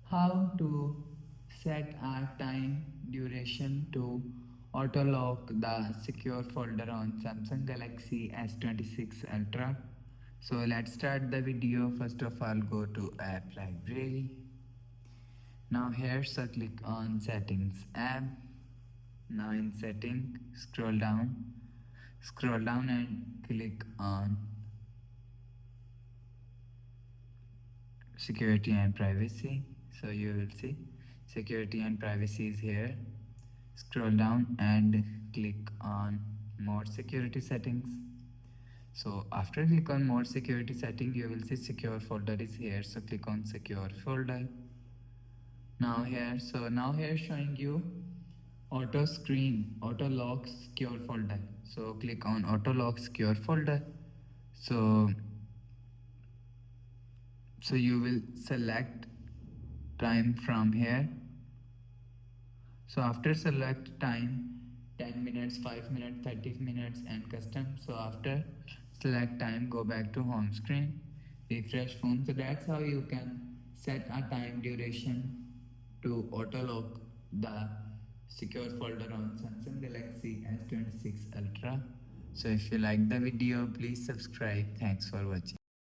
how to set our time duration to auto lock the secure folder on Samsung Galaxy S26 Ultra. So let's start the video. First of all, go to app library. Now here, so click on settings app. Now in setting, scroll down and click on security and privacy. So you will see security and privacy is here. Scroll down and click on more security settings. So after click on more security setting, you will see secure folder is here. So click on secure folder. Now here showing you auto lock secure folder. So click on auto lock secure folder. So you will select time from here. So after select time, 10 minutes, 5 minutes, 30 minutes and custom. So after select time, go back to home screen, refresh phone. So that's how you can set a time duration to auto lock the secure folder on Samsung Galaxy S26 Ultra. So if you like the video, please subscribe. Thanks for watching.